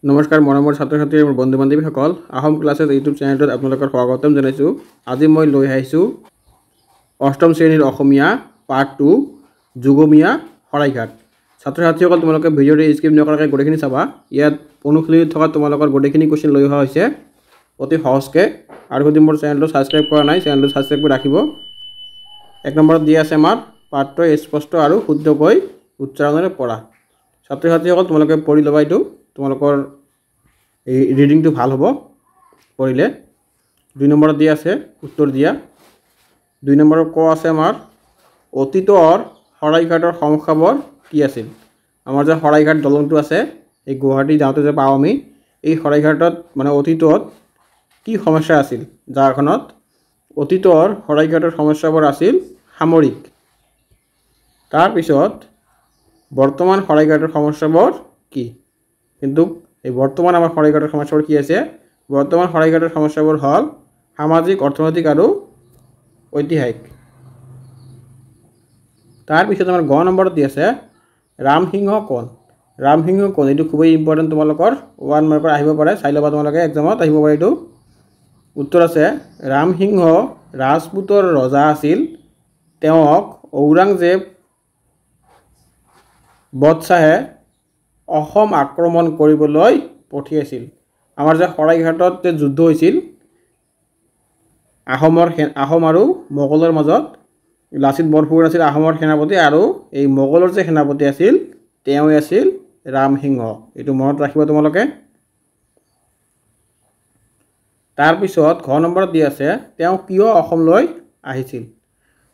নমস্কাৰ মৰমৰ ছাত্ৰ ছাত্ৰী আৰু বন্ধু বান্ধৱীসকল আহোম ক্লাছেছ ইউটিউব চেনেলটোত আপোনালোকক স্বাগতম জনাইছোঁ। আজি মই লৈ আহিছোঁ অষ্টম শ্ৰেণীৰ অসমীয়া পাৰ্ট 2 যুগমীয়া শৰাইঘাট। ছাত্ৰ ছাত্ৰীসকল তোমালোকে ভিডিঅ'টো স্কিপ নকৰাকৈ গোটেইখিনি চাবা। ইয়াত অনুশীলনীত থকা তোমালোকৰ গোটেইখিনি কুৱেশ্যন লৈ অহা হৈছে অতি সহজকৈ। আৰু যদি মোৰ চেনেলটো ছাবস্ক্ৰাইব কৰা নাই চেনেলটো ছাবস্ক্ৰাইব কৰি ৰাখিব। 1 নম্বৰত দিয়া আছে আমাৰ পাঠটো স্পষ্ট আৰু শুদ্ধকৈ উচ্চাৰণেৰে পঢ়া। ছাত্ৰ ছাত্ৰীসকল তোমালোকে পঢ়ি ল'বা, এইটো তোমালোকৰ এই ৰিডিংটো ভাল হ'ব পঢ়িলে। 2 নম্বৰত দিয়া আছে উত্তৰ দিয়া। 2 নম্বৰত ক আছে আমাৰ অতীতৰ শৰাইঘাটৰ সমস্যাবোৰ কি আছিল। আমাৰ যে শৰাইঘাট দলংটো আছে এই গুৱাহাটী যাওঁতে যে পাওঁ আমি, এই শৰাইঘাটত মানে অতীতত কি সমস্যা আছিল। যাৰখনত অতীতৰ শৰাইঘাটৰ সমস্যাবোৰ আছিল সামৰিক। তাৰপিছত বৰ্তমান শৰাইঘাটৰ সমস্যাবোৰ কি। কিন্তু এই বৰ্তমান আমাৰ শৰাইঘাটৰ সমস্যাবোৰ কি আছে। বৰ্তমান শৰাইঘাটৰ সমস্যাবোৰ হ'ল সামাজিক, অৰ্থনৈতিক আৰু ঐতিহাসিক। তাৰপিছত আমাৰ গ নম্বৰত দি আছে ৰামসিংহ কোন। ৰামসিংহ কোন, এইটো খুবেই ইম্পৰ্টেণ্ট, তোমালোকৰ 1 মাৰ্কৰ আহিব পাৰে, চাই ল'বা তোমালোকে, এক্সামত আহিব পাৰে এইটো। উত্তৰ আছে ৰামসিংহ ৰাজপুতৰ ৰজা আছিল। তেওঁক ঔৰংজেব বদশ্বাহে অসম আক্ৰমণ কৰিবলৈ পঠিয়াইছিল। আমাৰ যে শৰাইঘাটত যে যুদ্ধ হৈছিল আহোম আৰু মোগলৰ মাজত, লাচিত বৰফুকন আছিল আহোমৰ সেনাপতি আৰু এই মোগলৰ যে সেনাপতি আছিল তেওঁ আছিল ৰামসিংহ। এইটো মনত ৰাখিব তোমালোকে। তাৰপিছত ঘ নম্বৰত দি আছে তেওঁ কিয় অসমলৈ আহিছিল।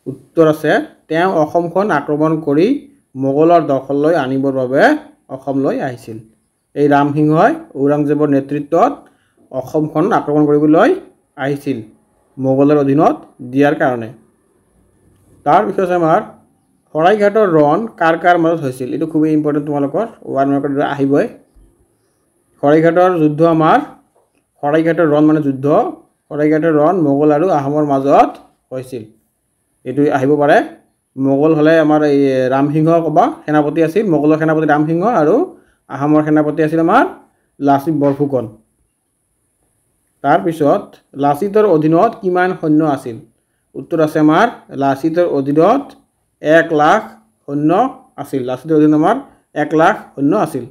উত্তৰ আছে তেওঁ অসমখন আক্ৰমণ কৰি মোগলৰ দখললৈ আনিবৰ বাবে অসমলৈ আহিছিল। এই ৰামসিংহই ঔৰংজেবৰ নেতৃত্বত অসমখন আক্ৰমণ কৰিবলৈ আহিছিল মোগলৰ অধীনত দিয়াৰ কাৰণে। তাৰপিছত আমাৰ শৰাইঘাটৰ ৰণ কাৰ কাৰ মাজত হৈছিল। এইটো খুবেই ইম্পৰ্টেণ্ট, তোমালোকৰ 1 মাৰ্কত আহিবই। শৰাইঘাটৰ যুদ্ধ, আমাৰ শৰাইঘাটৰ ৰণ মানে যুদ্ধ, শৰাইঘাটৰ ৰণ মোগল আৰু আহোমৰ মাজত হৈছিল। এইটো আহিব পাৰে। মোগল হ'লে আমাৰ এই ৰামসিংহ ক'বা সেনাপতি আছিল, মোগলৰ সেনাপতি ৰামসিংহ আৰু আহোমৰ সেনাপতি আছিল আমাৰ লাচিত বৰফুকন। তাৰপিছত লাচিতৰ অধীনত কিমান সৈন্য আছিল। উত্তৰ আছে আমাৰ লাচিতৰ অধীনত 1 লাখ সৈন্য আছিল। লাচিতৰ অধীনত আমাৰ 1 লাখ সৈন্য আছিল।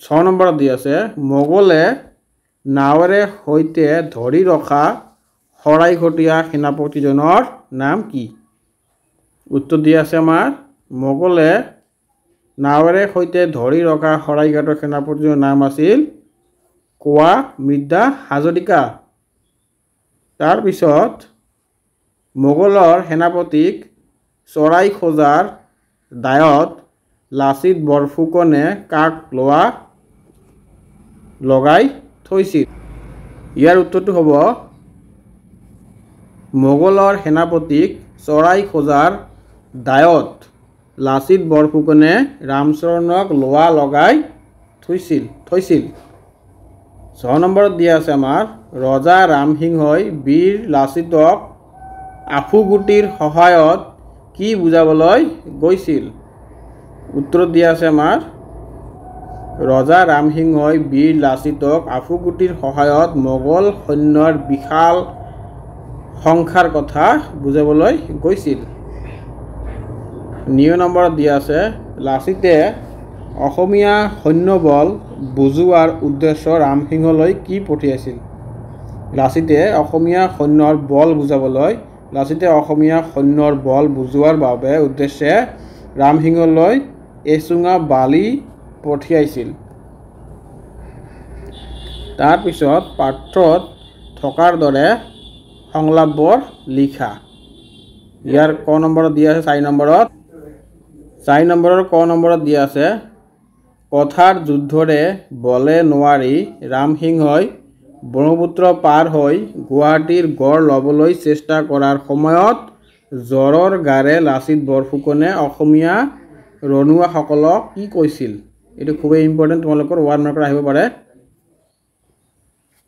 6 নম্বৰত দি আছে মোগলে নাৱেৰে সৈতে ধৰি ৰখা শৰাইঘটীয়া সেনাপতিজনৰ নাম কি। উত্তৰ দি আছে আমাৰ মোগলে নাৱেৰে সৈতে ধৰি ৰখা শৰাইঘাটৰ সেনাপতিজনৰ নাম আছিল কোঁৱা মিৰ্জা হাজৰিকা। তাৰপিছত মোগলৰ সেনাপতিক চৰাই খোজাৰ দায়ত লাচিত বৰফুকনে কাক লগাই থৈছিল। ইয়াৰ উত্তৰটো হ'ব মোগলৰ সেনাপতিক চৰাই খোজাৰ দায়ত লাচিত বৰফুকনে ৰামচৰণক লোৱা লগাই থৈছিল। 6 নম্বৰত দিয়া আছে আমাৰ ৰজা ৰামসিংহই বীৰ লাচিতক আফুগুটিৰ সহায়ত কি বুজাবলৈ গৈছিল। উত্তৰত দিয়া আছে আমাৰ ৰজা ৰামসিংহই বীৰ লাচিতক আফুগুটিৰ সহায়ত মোগল সৈন্যৰ বিশাল সংখ্যাৰ কথা বুজাবলৈ গৈছিল। 9 নম্বৰত দিয়া আছে লাচিতে অসমীয়া সৈন্যবল বুজোৱাৰ উদ্দেশ্য ৰামসিংহলৈ কি পঠিয়াইছিল। লাচিতে অসমীয়া সৈন্যৰ বল বুজোৱাৰ বাবে উদ্দেশ্যে ৰামসিংহলৈ এচুঙা বালি পঠিয়াইছিল। তাৰপিছত পাঠত থকাৰ দৰে সংলাপবোৰ লিখা। ইয়াৰ ক নম্বৰত দিয়া আছে 4 নম্বৰত। 4 নম্বৰৰ ক নম্বৰত দিয়া আছে কথাৰ যুদ্ধৰে বলে নোৱাৰি ৰামসিংহই ব্ৰহ্মপুত্ৰ পাৰ হৈ গুৱাহাটীৰ গড় ল'বলৈ চেষ্টা কৰাৰ সময়ত জ্বৰৰ গাৰে লাচিত বৰফুকনে অসমীয়া ৰনুৱাসকলক কি কৈছিল। এইটো খুবেই ইম্পৰ্টেণ্ট, তোমালোকৰ 1 মাৰ্কৰ আহিব পাৰে।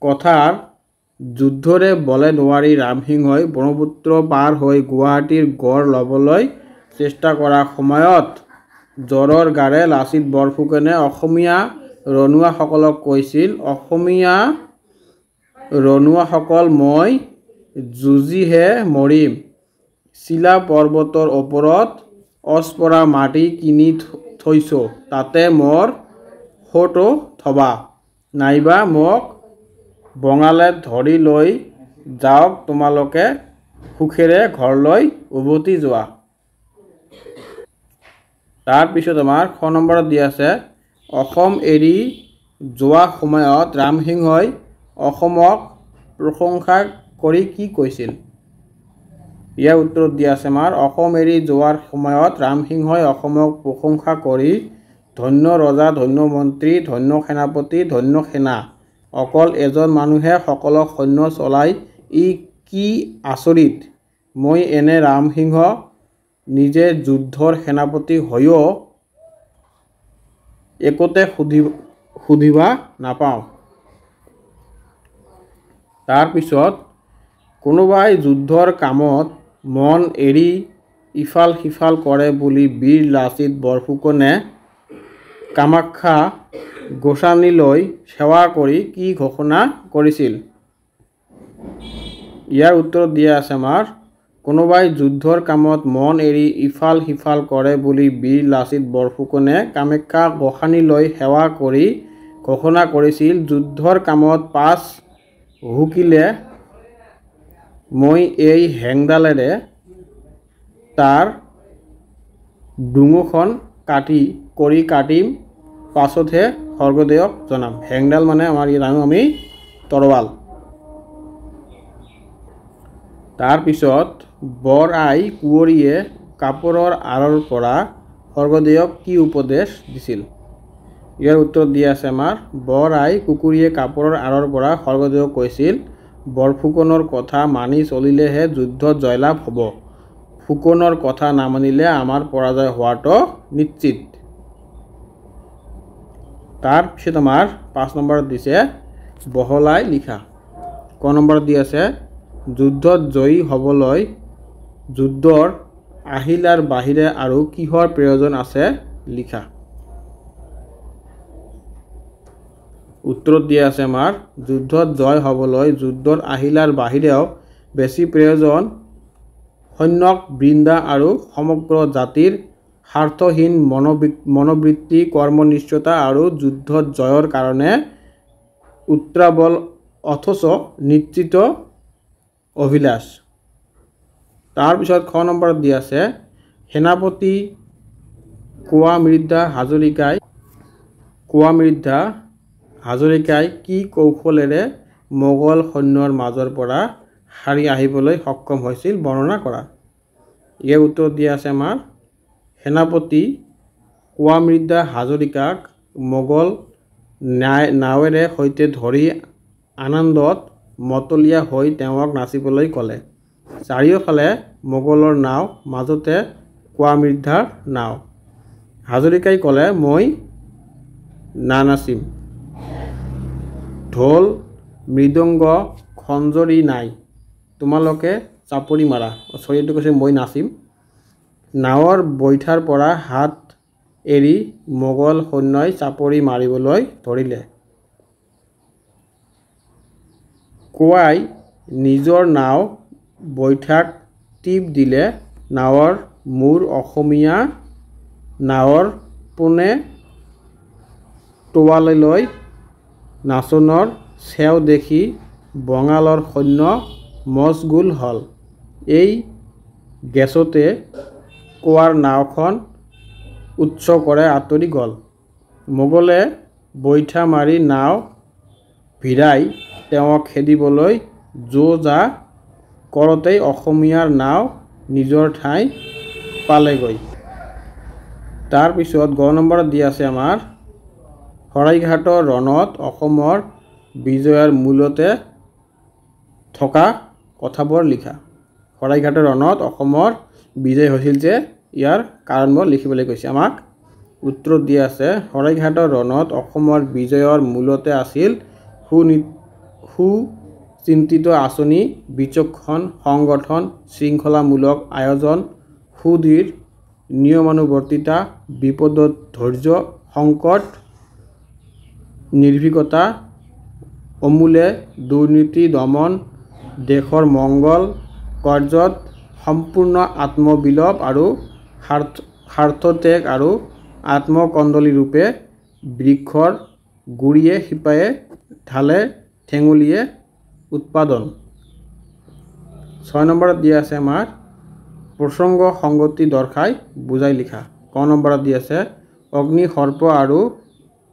কথাৰ যুদ্ধৰে বলে নোৱাৰি ৰামসিংহই ব্ৰহ্মপুত্ৰ পাৰ হৈ গুৱাহাটীৰ গড় ল'বলৈ চেষ্টা কৰাৰ সময়ত জ্বৰৰ গাৰে লাচিত বৰফুকনে অসমীয়া ৰনুৱাসকলক কৈছিল, অসমীয়া ৰনুৱাসকল মই যুঁজিহে মৰিম। চিলা পৰ্বতৰ ওপৰত অজপৰা মাটি কিনি থৈছোঁ, তাতে মোৰ ফটো থবা, নাইবা মোক বঙালে ধৰি লৈ যাওক, তোমালোকে সুখেৰে ঘৰলৈ উভতি যোৱা। তাৰপিছত আমাৰ খ নম্বৰত দিয়া আছে, অসম এৰি যোৱা সময়ত ৰামসিংহই অসমক প্ৰশংসা কৰি কি কৈছিল? ইয়াৰ উত্তৰত দিয়া আছে আমাৰ, অসম এৰি যোৱাৰ সময়ত ৰামসিংহই অসমক প্ৰশংসা কৰি, ধন্য ৰজা, ধন্য মন্ত্ৰী, ধন্য সেনাপতি, ধন্য সেনা, অকল এজন মানুহে সকলো সৈন্য চলাই, ই কি আচৰিত, মই এনে ৰামসিংহ নিজে যুদ্ধৰ সেনাপতি হৈও একোতে সুধিবা নাপাওঁ। তাৰপিছত কোনোবাই যুদ্ধৰ কামত মন এৰি ইফাল সিফাল কৰে বুলি বীৰ লাচিত বৰফুকনে কামাখ্যা গোসানীলৈ সেৱা কৰি কি ঘোষণা কৰিছিল? ইয়াৰ উত্তৰত দিয়া আছে আমাৰ, কোনোবাই যুদ্ধৰ কামত মন এৰি ইফাল সিফাল কৰে বুলি বীৰ লাচিত বৰফুকনে কামাখ্যা গোসানীলৈ সেৱা কৰি ঘোষণা কৰিছিল, যুদ্ধৰ কামত পাছ হুকিলে মই এই হেংদালেৰে তাৰ ডুঙুখন কাটিম, পাছতহে স্বৰ্গদেৱক জনাম। হেংদাল মানে আমাৰ জানো আমি তৰোৱাল। তাৰপিছত বৰ আই কুঁৱৰীয়ে কাপোৰৰ আঁৰৰ পৰা স্বৰ্গদেৱক কি উপদেশ দিছিল? ইয়াৰ উত্তৰ দিয়া আছে আমাৰ, বৰ আই কুঁৱৰীয়ে কাপোৰৰ আঁৰৰ পৰা স্বৰ্গদেৱক কৈছিল, বৰফুকনৰ কথা মানি চলিলেহে যুদ্ধত জয়লাভ হ'ব, ফুকনৰ কথা নামানিলে আমাৰ পৰাজয় হোৱাটো নিশ্চিত। তাৰপিছত আমাৰ 5 নম্বৰত দিছে বহলাই লিখা। ক নম্বৰত দি আছে, যুদ্ধত জয়ী হ'বলৈ যুদ্ধৰ আহিলাৰ বাহিৰে আৰু কিহৰ প্ৰয়োজন আছে লিখা। উত্তৰত দিয়া আছে আমাৰ, যুদ্ধত জয় হ'বলৈ যুদ্ধৰ আহিলাৰ বাহিৰেও বেছি প্ৰয়োজন সৈন্যক বৃন্দা আৰু সমগ্ৰ জাতিৰ স্বাৰ্থহীন মনোবৃত্তি, কৰ্মনিষ্ঠতা আৰু যুদ্ধত জয়ৰ কাৰণে উত্ৰাৱল অথচ নিশ্চিত অভিলাষ। তাৰপিছত খ নম্বৰত দিয়া আছে, সেনাপতি কুঁৱামৃধা হাজৰিকাই কি কৌশলেৰে মোগল সৈন্যৰ মাজৰ পৰা সাৰি আহিবলৈ সক্ষম হৈছিল বৰ্ণনা কৰা। ইয়াৰ উত্তৰ দিয়া আছে আমাৰ, সেনাপতি কুঁৱামৃধা হাজৰিকাক মোগল নাৱেৰে সৈতে ধৰি আনন্দত মতলীয়া হৈ তেওঁক নাচিবলৈ ক'লে। চাৰিওফালে মোগলৰ নাও, মাজতে কুঁৱামৃধাৰ নাও। হাজৰিকাই ক'লে, মই নানাচিম, ঢোল মৃদংগ খঞ্জৰি নাই, তোমালোকে চাপৰি মাৰা। এইটো কৈছে মই নাচিম। নাৱৰ বৈঠাৰ পৰা হাত এৰি মোগল সৈন্যই চাপৰি মাৰিবলৈ ধৰিলে। কোঁৱাই নিজৰ নাও বৈঠাত টিপ দিলে, নাৱৰ মূৰ অসমীয়া নাৱৰ পোনে তোৱাললৈ নাচনৰ চেও দেখি বঙালৰ সৈন্য মচগুল হ'ল। এই গেছতে কোঁৱাৰ নাওখন উৎস কৰে আঁতৰি গ'ল। মোগলে বৈঠা মাৰি নাও ভিৰাই তেওঁক খেদিবলৈ জো-জা কৰোঁতেই অসমীয়াৰ নাও নিজৰ ঠাই পালেগৈ। তাৰপিছত গ নম্বৰত দি আছে আমাৰ, শৰাইঘাটৰ ৰণত অসমৰ বিজয়ৰ মূলতে থকা কথাবোৰ লিখা। শৰাইঘাটৰ ৰণত অসমৰ বিজয় হৈছিল যে ইয়াৰ কাৰণবোৰ লিখিবলৈ কৈছে আমাক। উত্তৰত দিয়া আছে, শৰাইঘাটৰ ৰণত অসমৰ বিজয়ৰ মূলতে আছিল সুচিন্তিত আঁচনি, বিচক্ষণ সংগঠন, শৃংখলামূলক আয়োজন, সুদৃঢ় নিয়মানুৱৰ্তিতা, বিপদত ধৈৰ্য, সংকট নিৰ্ভীকতা, অমূলে দুৰ্নীতি দমন, দেশৰ মংগল কাৰ্যত সম্পূৰ্ণ আত্মবিলোপ আৰু স্বাৰ্থত্যাগ আৰু আত্মকণ্ডলী ৰূপে বৃক্ষৰ গুৰিয়ে শিপায়ে ঢালে ঠেঙুলিয়ে উৎপাদন। 6 নম্বৰত দিয়া আছে আমাৰ প্ৰসংগ সংগতি দৰ্শাই বুজাই লিখা। ক নম্বৰত দিয়া আছে অগ্নি সৰ্প আৰু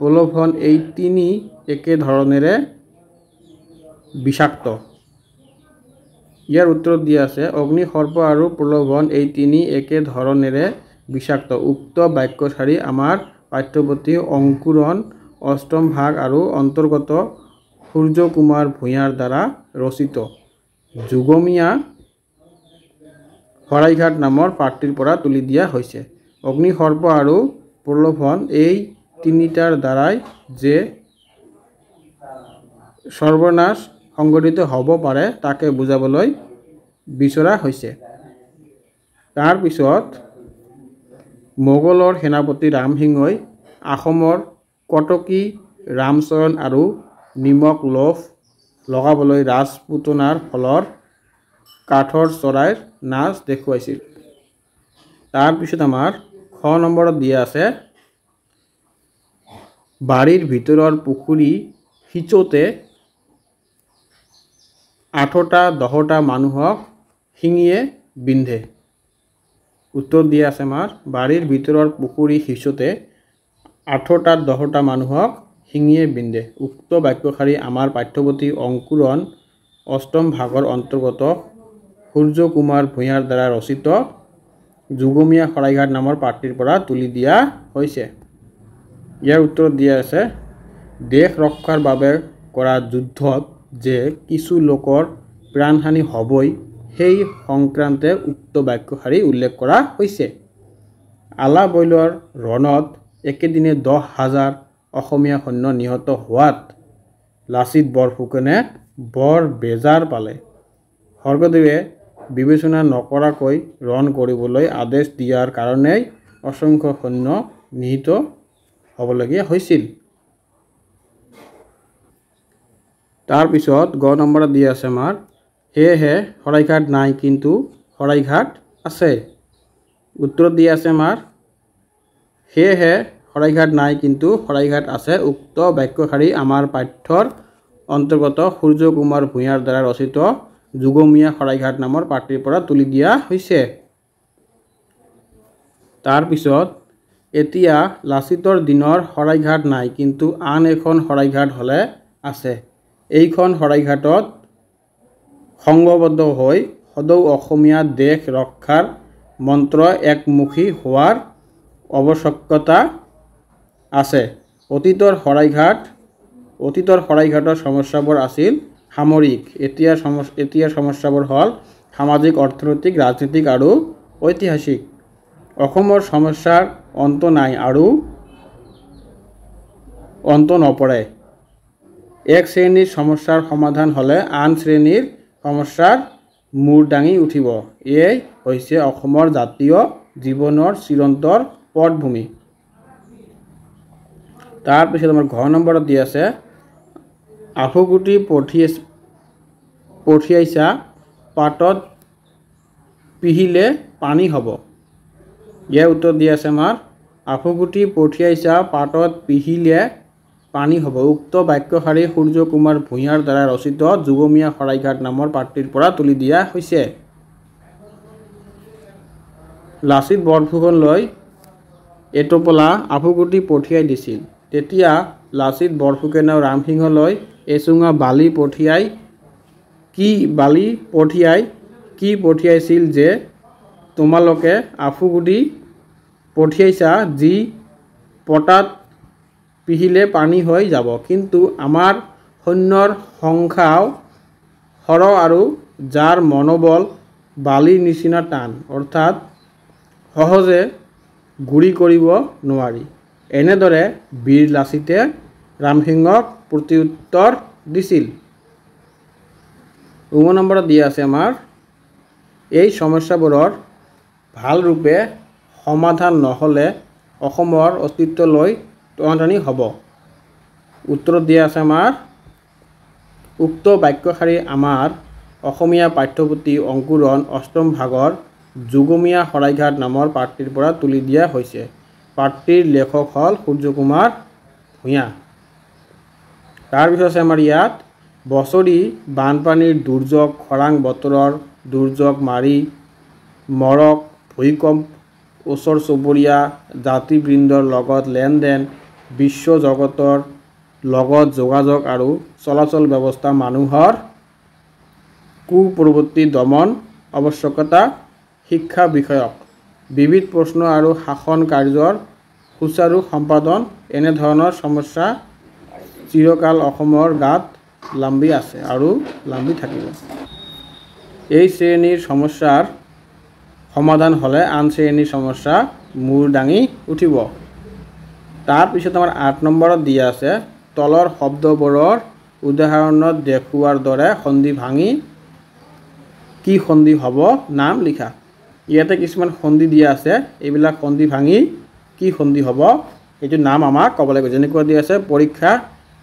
প্ৰলোভন এই তিনি একে ধৰণেৰে বিষাক্ত। ইয়াৰ উত্তৰত দিয়া আছে অগ্নি সৰ্প আৰু প্ৰলোভন এই তিনি একে ধৰণেৰে বিষাক্ত। উক্ত বাক্যশাৰী আমাৰ পাঠ্যপুথি অংকুৰণ অষ্টম ভাগ আৰু অন্তৰ্গত সূৰ্য কুমাৰ ভূঞাৰ দ্বাৰা ৰচিত যুগমীয়া শৰাইঘাট নামৰ পাঠটিৰ পৰা তুলি দিয়া হৈছে। অগ্নি সৰ্প আৰু প্ৰলোভন এই তিনিটাৰ দ্বাৰাই যে সৰ্বনাশ সংঘটিত হ'ব পাৰে তাকে বুজাবলৈ বিচৰা হৈছে। তাৰপিছত মোগলৰ সেনাপতি ৰামসিংহই আহোমৰ কটকী ৰামচৰণ আৰু নিমক লোভ লগাবলৈ ৰাজপুতনাৰ ফলৰ কাঠৰ চৰাইৰ নাচ দেখুৱাইছিল। তাৰপিছত আমাৰ খ নম্বৰত দিয়া আছে বাৰীৰ ভিতৰৰ পুখুৰী সিঁচোতে 8টা 10টা মানুহক শিঙিয়ে বিন্ধে। উত্তৰ দিয়া আছে আমাৰ বাৰীৰ ভিতৰৰ পুখুৰী সিঁচোতে 8টা 10টা মানুহক শিঙিয়ে বিন্ধে। উক্ত বাক্যশাৰী আমাৰ পাঠ্যপুথি অংকুৰণ অষ্টম ভাগৰ অন্তৰ্গত সূৰ্য কুমাৰ ভূঞাৰ দ্বাৰা ৰচিত যুগমীয়া শৰাইঘাট নামৰ পাঠটিৰ পৰা তুলি দিয়া হৈছে। ইয়াৰ উত্তৰত দিয়া আছে দেশ ৰক্ষাৰ বাবে কৰা যুদ্ধত যে কিছু লোকৰ প্ৰাণহানি হ'বই সেই সংক্ৰান্তে উক্ত বাক্যশাৰী উল্লেখ কৰা হৈছে। আলা বৈলৰ ৰণত একেদিনে 10,000 অসমীয়া সৈন্য নিহত হোৱাত লাচিত বৰফুকনে বৰ বেজাৰ পালে। স্বৰ্গদেৱে বিবেচনা নকৰাকৈ ৰণ কৰিবলৈ আদেশ দিয়াৰ কাৰণেই অসংখ্য সৈন্য নিহত হ'বলগীয়া হৈছিল। তাৰপিছত গ নম্বৰত দিয়া আছে আমাৰ সেয়েহে শৰাইঘাট নাই কিন্তু শৰাইঘাট আছে। উত্তৰত দিয়া আছে আমাৰ সেয়েহে শৰাইঘাট নাই কিন্তু শৰাইঘাট আছে। উক্ত বাক্যশাৰী আমাৰ পাঠ্যৰ অন্তৰ্গত সূৰ্য কুমাৰ ভূঞাৰ দ্বাৰা ৰচিত যুগমীয়া শৰাইঘাট নামৰ পাঠটিৰ পৰা তুলি দিয়া হৈছে। তাৰপিছত এতিয়া লাচিতৰ দিনৰ শৰাইঘাট নাই কিন্তু আন এখন শৰাইঘাট হ'লে আছে। এইখন শৰাইঘাটত সংঘবদ্ধ হৈ সদৌ অসমীয়া দেশ ৰক্ষাৰ মন্ত্ৰ একমুখী হোৱাৰ আৱশ্যকতা আছে। অতীতৰ শৰাইঘাটৰ সমস্যাবোৰ আছিল সামৰিক। এতিয়াৰ সমস্যাবোৰ হ'ল সামাজিক অৰ্থনৈতিক ৰাজনৈতিক আৰু ঐতিহাসিক। অসমৰ সমস্যাৰ অন্ত নাই আৰু অন্ত নপৰে। এক শ্ৰেণীৰ সমস্যাৰ সমাধান হ'লে আন শ্ৰেণীৰ সমস্যাৰ মূৰ দাঙি উঠিব। এয়াই হৈছে অসমৰ জাতীয় জীৱনৰ চিৰন্তন পটভূমি। তাৰপিছত আমাৰ ঘ নম্বৰত দিয়া আছে আফুগুটি পঠিয়াইছা পাতত পিহিলে পানী হ'ব। ইয়াৰ উত্তৰ দিয়া আছে আমাৰ আফুগুটি পঠিয়াইছা পাতত পিহিলে পানী হ'ব। উক্ত বাক্যশাৰী সূৰ্য কুমাৰ ভূঞাৰ দ্বাৰা ৰচিত যুগমীয়া শৰাইঘাট নামৰ পাঠটিৰ পৰা তুলি দিয়া হৈছে। লাচিত বৰফুকনলৈ এটোপোলা আফুগুটি পঠিয়াই দিছিল। তেতিয়া লাচিত বৰফুকনেও ৰামসিংহলৈ এচুঙা বালি পঠিয়াই কি পঠিয়াইছিল যে তোমালোকে আফুগুটি পঠিয়াইছা যি পটাত পিহিলে পানী হৈ যাব, কিন্তু আমাৰ সৈন্যৰ সংখ্যাও সৰহ আৰু যাৰ মনোবল বালিৰ নিচিনা টান, অৰ্থাৎ সহজে গুৰি কৰিব নোৱাৰি। এনেদৰে বীৰ লাচিতে ৰামসিংহক প্ৰত্যুত্তৰ দিছিল। 9 নম্বৰত দিয়া আছে আমাৰ এই সমস্যাবোৰৰ ভাল ৰূপে সমাধান নহ'লে অসমৰ অস্তিত্বলৈ টনাটনি হ'ব। উত্তৰত দিয়া আছে আমাৰ উক্ত বাক্যশাৰী আমাৰ অসমীয়া পাঠ্যপুথি অংকুৰণ অষ্টম ভাগৰ যুগমীয়া শৰাইঘাট নামৰ পাঠটিৰ পৰা তুলি দিয়া হৈছে। পাঠটিৰ লেখক হ'ল সূৰ্যকুমাৰ ভূঞা। তাৰপিছত আছে আমাৰ ইয়াত বছৰি বানপানীৰ দুৰ্যোগ, খৰাং বতৰৰ দুৰ্যোগ, মাৰি মৰক, ভূমিকম্প, ওচৰ চুবুৰীয়া জাতিবৃন্দৰ লগত লেনদেন, বিশ্ব জগতৰ লগত যোগাযোগ আৰু চলাচল ব্যৱস্থা, মানুহৰ কুপ্ৰবৃত্তি দমন আৱশ্যকতা, শিক্ষা বিষয়ক বিবিধ প্ৰশ্ন আৰু শাসন কাৰ্যৰ সুচাৰু সম্পাদন এনেধৰণৰ সমস্যা চিৰকাল অসমৰ গাত লাম্বি আছে আৰু লাম্বি থাকিব। এই শ্ৰেণীৰ সমস্যাৰ সমাধান হ'লে আন শ্ৰেণীৰ সমস্যা মূৰ দাঙি উঠিব। তাৰপিছত আমাৰ 8 নম্বৰত দিয়া আছে তলৰ শব্দবোৰৰ উদাহৰণত দেখুওৱাৰ দৰে সন্ধি ভাঙি কি সন্ধি হ'ব নাম লিখা। ইয়াতে কিছুমান সন্ধি দিয়া আছে, এইবিলাক সন্ধি ভাঙি কি সন্ধি হ'ব এইটো নাম আমাক ক'ব লাগিব। যেনেকুৱা দিয়া আছে পৰীক্ষা,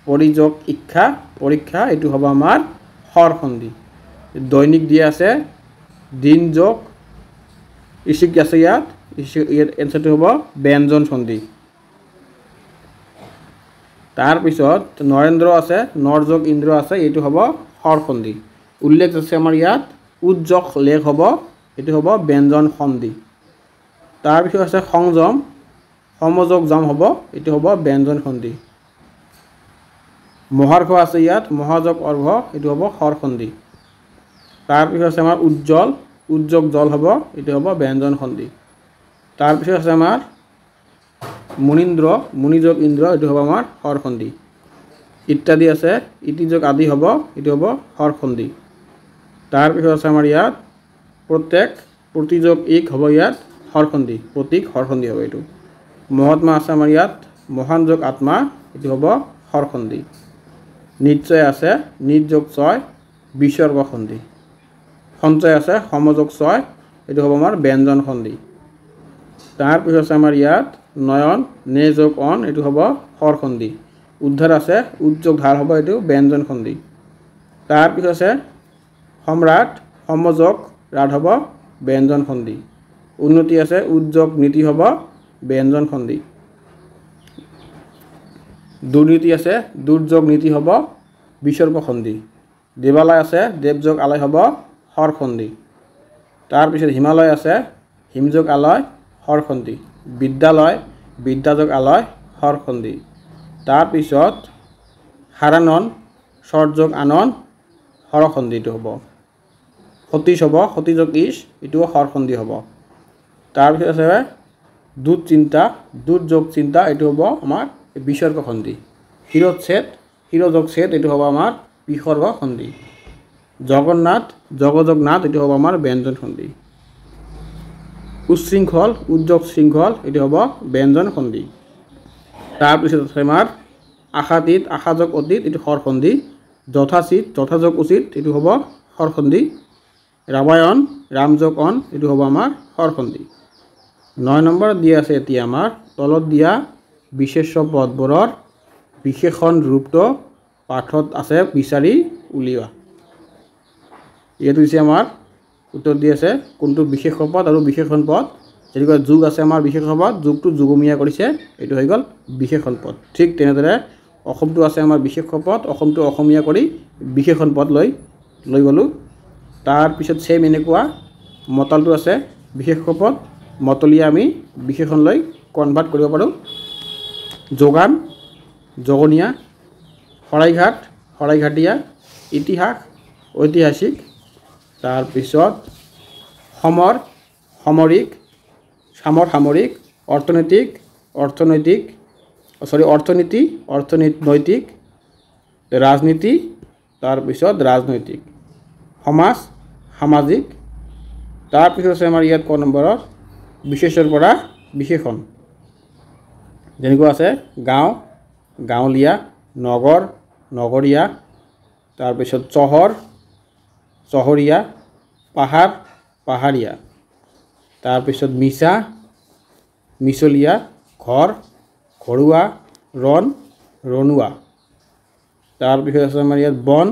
পৰিযোগ ইচ্ছা, পৰীক্ষা এইটো হ'ব আমাৰ হৰ সন্ধি। দৈনিক দিয়া আছে দিন যোগ ইচিক আছে, ইয়াত এনচাৰটো হ'ব ব্যঞ্জন সন্ধি। তাৰপিছত নৰেন্দ্ৰ আছে, নৰ যোগ ইন্দ্ৰ আছে, এইটো হ'ব হৰ সন্ধি। উল্লেখ আছে আমাৰ ইয়াত উদ্যোগ লেখ হ'ব, এইটো হ'ব ব্যঞ্জন সন্ধি। তাৰপিছত আছে সংযম, সমযোগ যম হ'ব, এইটো হ'ব ব্যঞ্জন সন্ধি। মহাৰ্ঘ আছে ইয়াত, মহাযোগ অৰ্ঘ, এইটো হ'ব হৰ সন্ধি। তাৰপিছত আছে আমাৰ উজ্জ্বল, উদ্যোগ জল হ'ব, এইটো হ'ব ব্যঞ্জন সন্ধি। তাৰপিছত আছে আমাৰ মুনীন্দ্ৰ, মুনিযোগ ইন্দ্ৰ, এইটো হ'ব আমাৰ হৰ সন্ধি। ইত্যাদি আছে, ইতিযোগ আদি হ'ব, এইটো হ'ব হৰ সন্ধি। তাৰপিছত আছে আমাৰ ইয়াত প্ৰত্যেক, প্ৰতিযোগ ইক হ'ব ইয়াত হৰ সন্ধি, প্ৰতীক হৰ সন্ধি হ'ব এইটো। মহাত্মা আছে আমাৰ ইয়াত, মহান যোগ আত্মা, এইটো হ'ব হৰ সন্ধি। নিশ্চয় আছে, নিজ যোগ ছয়, বিসৰ্গ সন্ধি। সঞ্চয় আছে, সমযোগ ছয়, এইটো হ'ব আমাৰ ব্যঞ্জন সন্ধি। তাৰপিছত আছে আমাৰ ইয়াত নয়ন, নে যোগ অন, এইটো হ'ব হৰ সন্ধি। উদ্ধাৰ আছে, উদ্যোগ ধাৰ হ'ব, এইটো ব্যঞ্জন সন্ধি। তাৰপিছত আছে সম্ৰাট, সমযোগ ৰাধ হ'ব ব্যঞ্জন সন্ধি। উন্নতি আছে, উদ্যোগ নীতি হ'ব ব্যঞ্জন সন্ধি। দুৰ্নীতি আছে, দুৰ্যোগ নীতি হ'ব বিসৰ্গ সন্ধি। দেৱালয় আছে, দেৱযোগ আলয় হ'ব হৰ সন্ধি। তাৰপিছত হিমালয় আছে, হিমযোগ আলয় হৰ সন্ধি। বিদ্যালয়, বিদ্যাযোগ আলয় হৰ সন্ধি। তাৰপিছত হাৰানন, স্বৰযোগ আনন, হৰ সন্ধিটো হ'ব। সতীশ হ'ব, সতীযোগ ইশ, এইটোও হৰ সন্ধি হ'ব। তাৰপিছত আছে দুধ চিন্তা, দুধ যোগ চিন্তা, এইটো হ'ব আমাৰ বিসৰ্গ সন্ধি। শিৰোচ্ছেদ, শিৰোযোগ ছেদ, এইটো হ'ব আমাৰ বিসৰ্গ সন্ধি। জগন্নাথ, জগযোগ নাথ, এইটো হ'ব আমাৰ ব্যঞ্জন সন্ধি। উচ্ছৃংখল, উদ্যোগ শৃংখল, এইটো হ'ব ব্যঞ্জন সন্ধি। তাৰপিছত আছে আমাৰ আশাতীত, আশাযোগ অতীত, এইটো হৰ সন্ধি। যথাচিত, যথাযোগ উচিত, এইটো হ'ব হৰ সন্ধি। ৰামায়ণ, ৰামযোগ অন, এইটো হ'ব আমাৰ হৰ সন্ধি। 9 নম্বৰত দিয়া আছে এতিয়া আমাৰ তলত দিয়া বিশেষ্য পদবোৰৰ বিশেষণ ৰূপটো পাঠত আছে বিচাৰি উলিওৱা। ইয়াত হৈছে আমাৰ উত্তৰ দি আছে কোনটো বিশেষ পদ আৰু বিশেষণ পদ। যেনেকৈ যুগ আছে আমাৰ বিশেষ পদ, যুগটো যুগমীয়া কৰিছে, এইটো হৈ গ'ল বিশেষণ পদ। ঠিক তেনেদৰে অসমটো আছে আমাৰ বিশেষ পদ, অসমটো অসমীয়া কৰি বিশেষণ পদ লৈ গ'লোঁ। তাৰপিছত ছেম এনেকুৱা মতলটো আছে বিশেষ পদ, মতলীয়া আমি বিশেষণ লৈ কনভাৰ্ট কৰিব পাৰোঁ। যোগান, জগনীয়া, শৰাইঘাট, শৰাইঘাটীয়া, ইতিহাস, ঐতিহাসিক। তাৰপিছত সমৰ, সামৰিক, সামৰ, সামৰিক, অৰ্থনৈতিক, অৰ্থনৈতিক, অৰ্থনীতি, অৰ্থনৈতিক, ৰাজনীতি, তাৰপিছত ৰাজনৈতিক, সমাজ, সামাজিক। তাৰপিছত আছে আমাৰ ইয়াত ক নম্বৰৰ বিশেষৰ পৰা বিশেষণ। যেনেকুৱা আছে গাঁও, গাঁৱলীয়া, নগৰ, নগৰীয়া, তাৰপিছত চহৰ, চহৰীয়া, পাহাৰ, পাহাৰীয়া। তাৰপিছত মিছা, মিছলীয়া, ঘৰ, ঘৰুৱা, ৰণ, ৰণুৱা। তাৰপিছত আছে আমাৰ ইয়াত বন,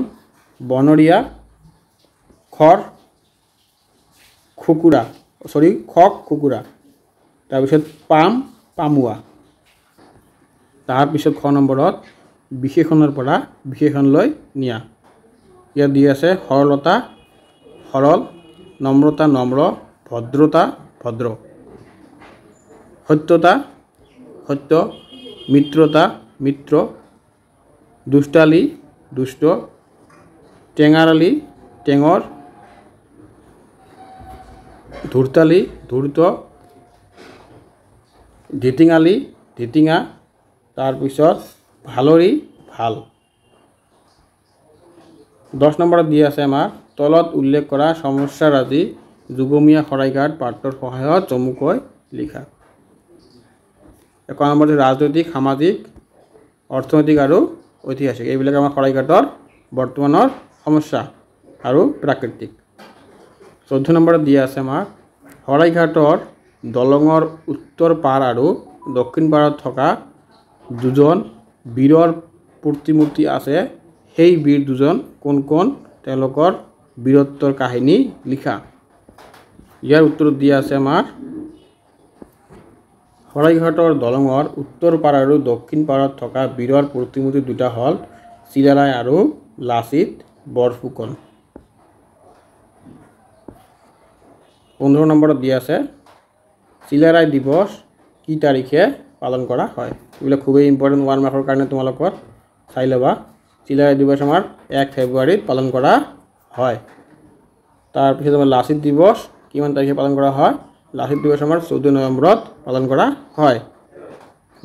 বনৰীয়া, খৰ, খুকুৰা, খক, খুকুৰা। তাৰপিছত পাম, পামুৱা। তাৰপিছত খ নম্বৰত বিশেষণৰ পৰা বিশেষণলৈ নিয়া। ইয়াত দি আছে সৰলতা, সৰল, নম্ৰতা, নম্ৰ, ভদ্ৰতা, ভদ্ৰ, সত্যতা, সত্য, মিত্ৰতা, মিত্ৰ, দুষ্টালি, দুষ্ট, টেঙাৰালি, টেঙৰ, ধূৰ্তালি, ধূৰ্ত, ধিটিঙালি, ধিটিঙা। তাৰপিছত ভালৰি, ভাল। 10 নম্বৰত দি আছে আমাৰ তলত উল্লেখ কৰা সমস্যাৰাজি যুগমীয়া শৰাইঘাট পাঠৰ সহায়ত চমুকৈ লিখা। 1 নম্বৰ ৰাজনৈতিক, সামাজিক, অৰ্থনৈতিক আৰু ঐতিহাসিক। এইবিলাক আমাৰ শৰাইঘাটৰ বৰ্তমানৰ সমস্যা আৰু প্ৰাকৃতিক। 14 নম্বৰত দিয়া আছে আমাৰ শৰাইঘাটৰ দলঙৰ উত্তৰ পাৰ আৰু দক্ষিণ পাৰত থকা দুজন বীৰৰ প্ৰতিমূৰ্তি আছে। সেই বীৰ দুজন কোন কোন, তেওঁলোকৰ বীৰত্বৰ কাহিনী লিখা। ইয়াৰ উত্তৰত দিয়া আছে আমাৰ শৰাইঘাটৰ দলঙৰ উত্তৰ পাৰ আৰু দক্ষিণ পাৰত থকা বীৰৰ প্ৰতিমূৰ্তি দুটা হ'ল চিলাৰায় আৰু লাচিত বৰফুকন। 15 নম্বৰত দিয়া আছে চিলাৰায় দিৱস কি তাৰিখে পালন কৰা হয়। এইবিলাক খুবেই ইম্পৰ্টেণ্ট 1 মাৰ্কৰ কাৰণে তোমালোকৰ চাই ল'বা। চিলাৰায় দিৱস আমাৰ 1 ফেব্ৰুৱাৰীত পালন কৰা হয়। তাৰপিছত আমাৰ লাচিত দিৱস কিমান তাৰিখে পালন কৰা হয়। লাচিত দিৱস আমাৰ 14 নৱেম্বৰত পালন কৰা হয়।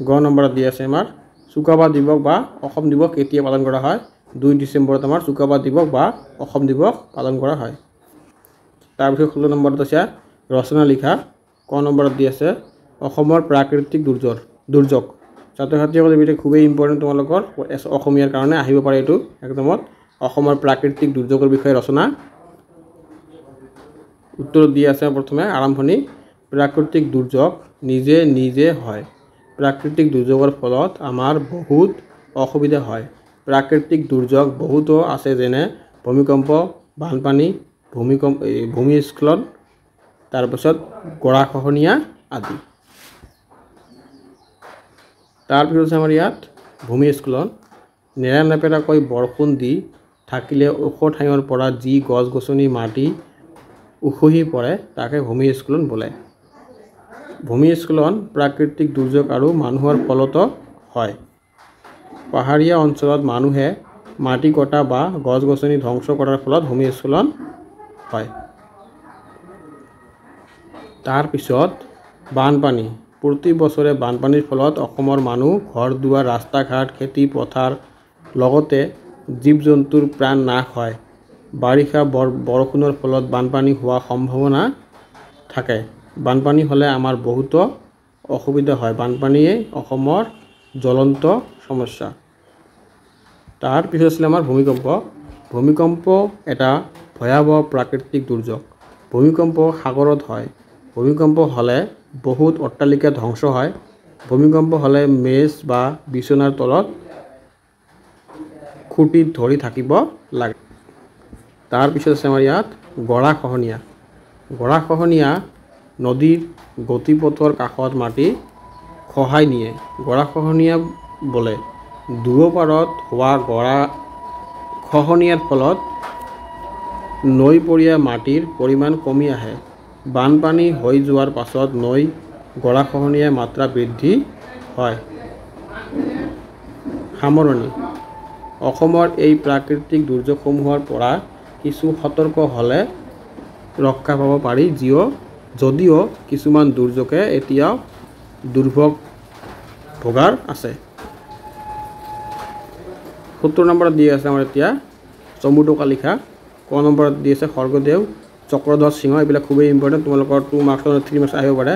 গ নম্বৰত দি আছে আমাৰ চুকাফা দিৱস বা অসম দিৱস কেতিয়া পালন কৰা হয়। 2 ডিচেম্বৰত আমাৰ চুকাফা দিৱস বা অসম দিৱস পালন কৰা হয়। তাৰপিছত 16 নম্বৰত আছে ৰচনা লিখা। ক নম্বৰত দি আছে অসমৰ প্ৰাকৃতিক দুৰ্যোগ। ছাত্ৰ ছাত্ৰীসকল এইবিলাক খুবেই ইম্পৰ্টেণ্ট তোমালোকৰ অসমীয়াৰ কাৰণে আহিব পাৰে। এইটো একদমত অসমৰ প্ৰাকৃতিক দুৰ্যোগৰ বিষয়ে ৰচনা। উত্তৰত দি আছে প্ৰথমে আৰম্ভণি প্ৰাকৃতিক দুৰ্যোগ নিজে নিজে হয়। প্ৰাকৃতিক দুৰ্যোগৰ ফলত আমাৰ বহুত অসুবিধা হয়। প্ৰাকৃতিক দুৰ্যোগ বহুতো আছে, যেনে ভূমিকম্প, বানপানী, ভূমিস্খলন, তাৰপিছত গৰাখহনীয়া আদি। তাৰপিছত আছে আমাৰ ইয়াত ভূমিস্খলন। নেৰানেপেৰাকৈ বৰষুণ দি থাকিলে ওখ ঠাইৰ পৰা যি গছ গছনি মাটি উখহি পৰে তাকে ভূমিস্খলন বোলে। ভূমিস্খলন প্ৰাকৃতিক দুৰ্যোগ আৰু মানুহৰ ফলতো হয়। পাহাৰীয়া অঞ্চলত মানুহে মাটি কটা বা গছ গছনি ধ্বংস কৰাৰ ফলত ভূমিস্খলন হয়। তাৰপিছত বানপানী। প্ৰতি বছৰে বানপানীৰ ফলত অসমৰ মানুহ, ঘৰ দুৱাৰ, ৰাস্তা ঘাট, খেতি পথাৰ লগতে জীৱ জন্তুৰ প্ৰাণ নাশ হয়। বাৰিষা বৰষুণৰ ফলত বানপানী হোৱাৰ সম্ভাৱনা থাকে। বানপানী হ'লে আমাৰ বহুতো অসুবিধা হয়। বানপানীয়ে অসমৰ জ্বলন্ত সমস্যা। তাৰপিছত আছিলে আমাৰ ভূমিকম্প। ভূমিকম্প এটা ভয়াৱহ প্ৰাকৃতিক দুৰ্যোগ। ভূমিকম্প সাগৰত হয়। ভূমিকম্প হ'লে বহুত অট্টালিকা ধ্বংস হয়। ভূমিকম্প হ'লে মেজ বা বিচনাৰ তলত খুঁটিত ধৰি থাকিব লাগে। তাৰপিছত আছে আমাৰ ইয়াত গৰাখহনীয়া। গৰাখহনীয়া নদীৰ গতিপথৰ কাষত মাটি খহাই নিয়ে। গৰাখহনীয়া বোলে। দুয়োপাৰত হোৱা গৰাখহনীয়াৰ ফলত নৈপৰীয়া মাটিৰ পৰিমাণ কমি আহে। বানপানী হৈ যোৱাৰ পাছত নৈ গৰাখহনীয়াৰ মাত্ৰা বৃদ্ধি হয়। সামৰণি। অসমৰ এই প্ৰাকৃতিক দুৰ্যোগসমূহৰ পৰা কিছু সতৰ্ক হ'লে ৰক্ষা পাব পাৰি, যদিও কিছুমান দুৰ্যোগে এতিয়াও দুৰ্ভোগ ভোগাৰ আছে। 70 নম্বৰত দি আছে আমাৰ এতিয়া চমুটোকা লিখা। ক নম্বৰত দি আছে স্বৰ্গদেউ চক্ৰধ্বজ সিংহ। এইবিলাক খুবেই ইম্পৰ্টেণ্ট, তোমালোকৰ 2 মাৰ্কছ 3 মাৰ্কছ আহিব পাৰে।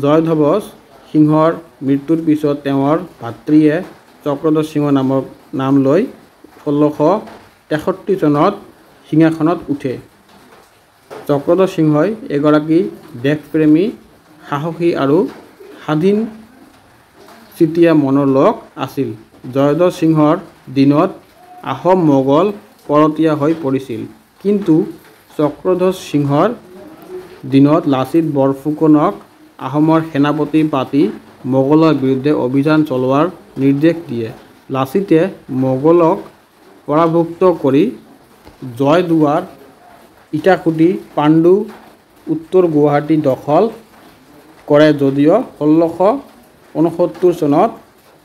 জয়ধ্বজ সিংহৰ মৃত্যুৰ পিছত তেওঁৰ ভাতৃয়ে চক্ৰধ্বজ সিংহ নাম লৈ 1663 চনত সিংহাসনত উঠে। চক্ৰধ্বজ সিংহই এগৰাকী দেশপ্ৰেমী, সাহসী আৰু স্বাধীনচিতীয়া মনৰ লোক আছিল। জয়ধ্বজ সিংহৰ দিনত আহোম মোগল পৰতীয়া হৈ পৰিছিল, কিন্তু চক্ৰধ্বজ সিংহৰ দিনত লাচিত বৰফুকনক আহোমৰ সেনাপতি পাতি মোগলৰ বিৰুদ্ধে অভিযান চলোৱাৰ নিৰ্দেশ দিয়ে। লাচিতে মোগলক পৰাভুক্ত কৰি জয়দুৱাৰ, ইটাখুটি, পাণ্ডু, উত্তৰ গুৱাহাটী দখল কৰে যদিও 1669 চনত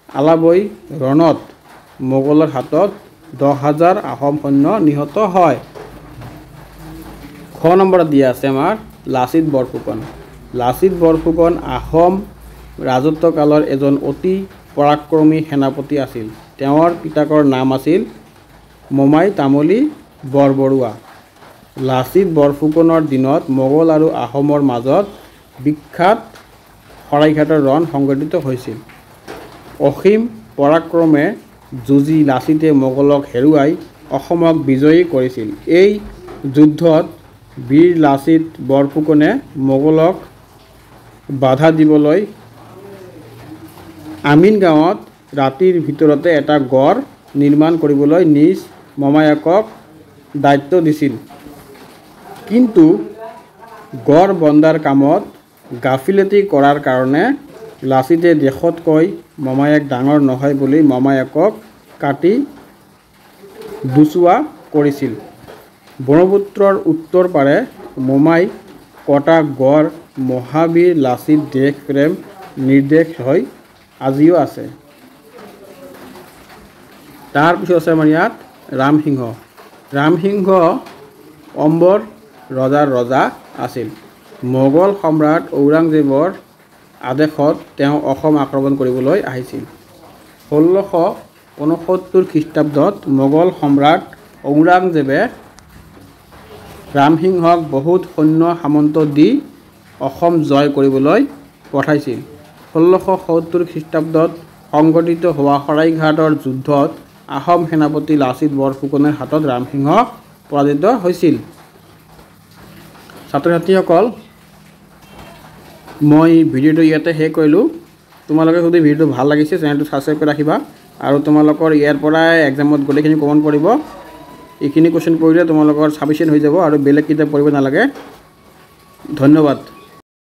আলাবৈ ৰণত মোগলৰ হাতত 10,000 আহোম সৈন্য নিহত হয়। খ নম্বৰত দিয়া আছে আমাৰ লাচিত বৰফুকন। লাচিত বৰফুকন আহোম ৰাজত্বকালৰ এজন অতি পৰাক্ৰমী সেনাপতি আছিল। তেওঁৰ পিতাকৰ নাম আছিল মোমাই তামুলী বৰবৰুৱা। লাচিত বৰফুকনৰ দিনত মোগল আৰু আহোমৰ মাজত বিখ্যাত শৰাইঘাটৰ ৰণ সংঘটিত হৈছিল। অসীম পৰাক্ৰমে যুঁজি লাচিতে মোগলক হেৰুৱাই অসমক বিজয়ী কৰিছিল। এই যুদ্ধত বীৰ লাচিত বৰফুকনে মোগলক বাধা দিবলৈ আমিন গাঁৱত ৰাতিৰ ভিতৰতে এটা গড় নিৰ্মাণ কৰিবলৈ নিজ মোমায়েকক দায়িত্ব দিছিল। কিন্তু গড় বন্ধাৰ কামত গাফিলতি কৰাৰ কাৰণে লাচিতে দেশতকৈ মোমায়েক ডাঙৰ নহয় বুলি মোমায়েকক কাটি দুচুৱা কৰিছিল। ব্ৰহ্মপুত্ৰৰ উত্তৰ পাৰে মোমাই কটা গড় মহাবীৰ লাচিত দেশ প্ৰেম নিৰ্দেশ হৈ আজিও আছে। তাৰপিছত আছে আমাৰ ইয়াত ৰামসিংহ। ৰামসিংহ অম্বৰ ৰজাৰ ৰজা আছিল। মোগল সম্ৰাট ঔৰংজেবৰ আদেশত তেওঁ অসম আক্ৰমণ কৰিবলৈ আহিছিল। 1669 খ্ৰীষ্টাব্দত মোগল সম্ৰাট ঔৰংজেবে ৰামসিংহক বহুত সৈন্য সামন্ত দি অসম জয় কৰিবলৈ পঠাইছিল। 1670 খ্ৰীষ্টাব্দত সংঘটিত হোৱা শৰাইঘাটৰ যুদ্ধত আহোম সেনাপতি লাচিত বৰফুকনৰ হাতত ৰামসিংহ পৰাজিত হৈছিল। ছাত্ৰ ছাত্ৰীসকল, মই ভিডিঅ'টো ইয়াতে শেষ কৰিলোঁ। তোমালোকে যদি ভিডিঅ'টো ভাল লাগিছে চেনেলটো ছাবস্ক্ৰাইব কৰি ৰাখিবা আৰু তোমালোকৰ ইয়াৰ পৰাই এক্সামত গোটেইখিনি কমন পৰিব। এইখিনি কুৱেশ্যন পৰিলে তোমালোকৰ ছাফিচিয়েণ্ট হৈ যাব আৰু বেলেগ কিতাপ পঢ়িব নালাগে। ধন্যবাদ।